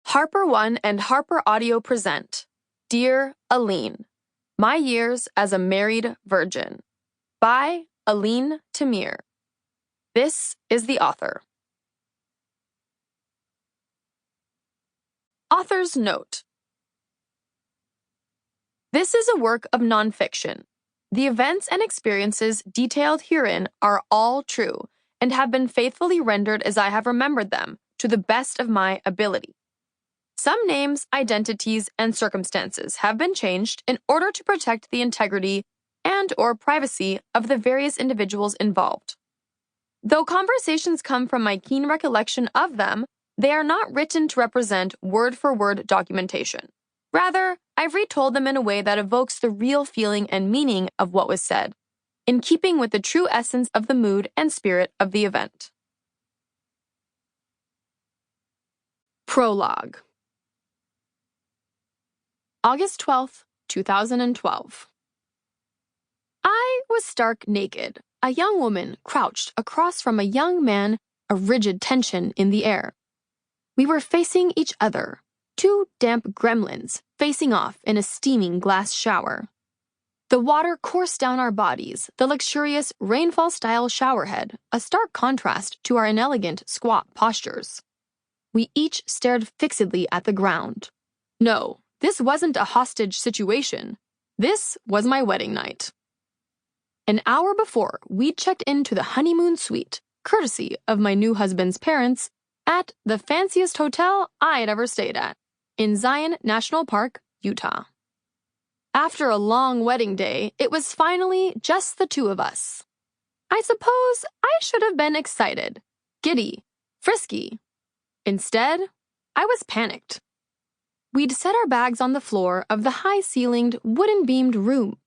Harper One and HarperAudio present Dear Alyne, My Years as a Married Virgin by Alyne Tamir. This is the author. Author's note. This is a work of nonfiction. The events and experiences detailed herein are all true and have been faithfully rendered as I have remembered them to the best of my ability. Some names, identities, and circumstances have been changed in order to protect the integrity and/or privacy of the various individuals involved. Though conversations come from my keen recollection of them, they are not written to represent word-for-word documentation. Rather, I've retold them in a way that evokes the real feeling and meaning of what was said, in keeping with the true essence of the mood and spirit of the event. Prologue. August 12th, 2012. I was stark naked, a young woman crouched across from a young man, a rigid tension in the air. We were facing each other, two damp gremlins facing off in a steaming glass shower. The water coursed down our bodies, the luxurious rainfall-style showerhead, a stark contrast to our inelegant squat postures. We each stared fixedly at the ground. No, this wasn't a hostage situation. This was my wedding night. An hour before, we'd checked into the honeymoon suite, courtesy of my new husband's parents, at the fanciest hotel I'd ever stayed at, in Zion National Park, Utah. After a long wedding day, it was finally just the two of us. I suppose I should have been excited, giddy, frisky. Instead, I was panicked. We'd set our bags on the floor of the high-ceilinged, wooden-beamed room.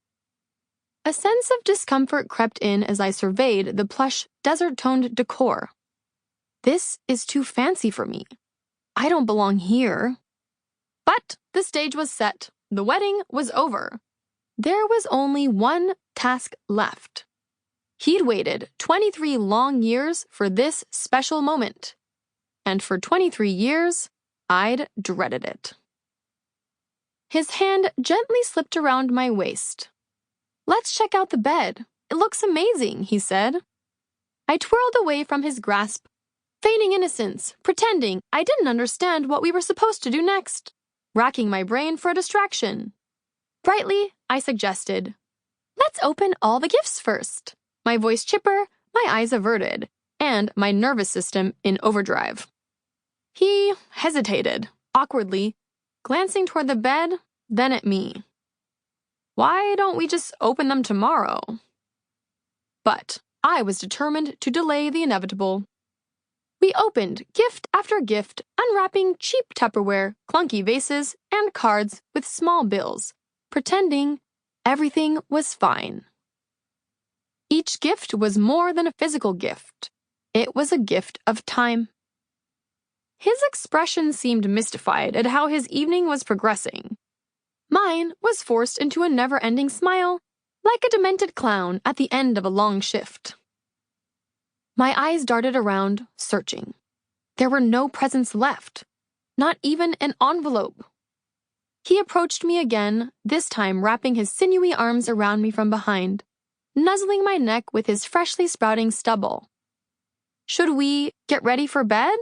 A sense of discomfort crept in as I surveyed the plush, desert-toned decor. This is too fancy for me. I don't belong here. But the stage was set. The wedding was over. There was only one task left. He'd waited 23 long years for this special moment. And for 23 years, I'd dreaded it. His hand gently slipped around my waist. "Let's check out the bed. It looks amazing," he said. I twirled away from his grasp, feigning innocence, pretending I didn't understand what we were supposed to do next, racking my brain for a distraction. Brightly, I suggested, "Let's open all the gifts first," my voice chipper, my eyes averted, and my nervous system in overdrive. He hesitated, awkwardly, glancing toward the bed, then at me. "Why don't we just open them tomorrow?" But I was determined to delay the inevitable. We opened gift after gift, unwrapping cheap Tupperware, clunky vases, and cards with small bills, pretending everything was fine. Each gift was more than a physical gift. It was a gift of time. His expression seemed mystified at how his evening was progressing. Mine was forced into a never-ending smile, like a demented clown at the end of a long shift. My eyes darted around, searching. There were no presents left, not even an envelope. He approached me again, this time wrapping his sinewy arms around me from behind, nuzzling my neck with his freshly sprouting stubble. "Should we get ready for bed?"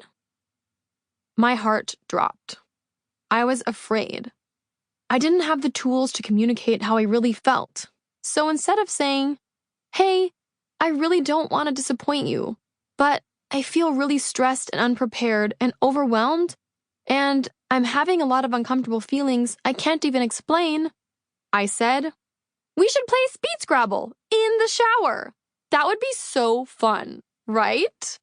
My heart dropped. I was afraid. I didn't have the tools to communicate how I really felt. So instead of saying, "Hey, I really don't want to disappoint you, but I feel really stressed and unprepared and overwhelmed, and I'm having a lot of uncomfortable feelings I can't even explain," I said, "We should play speed Scrabble in the shower. That would be so fun, right?"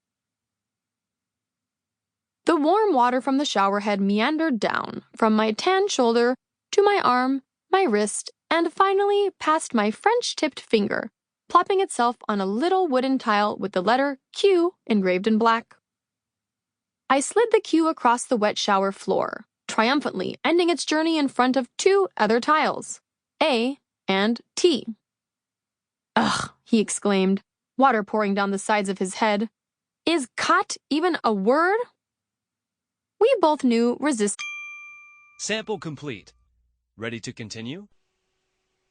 The warm water from the showerhead meandered down from my tan shoulder to my arm, my wrist, and finally past my French-tipped finger, plopping itself on a little wooden tile with the letter Q engraved in black. I slid the Q across the wet shower floor, triumphantly ending its journey in front of two other tiles, A and T. "Ugh," he exclaimed, water pouring down the sides of his head. "Is cut even a word?" We both knew resist. Sample complete. Ready to continue?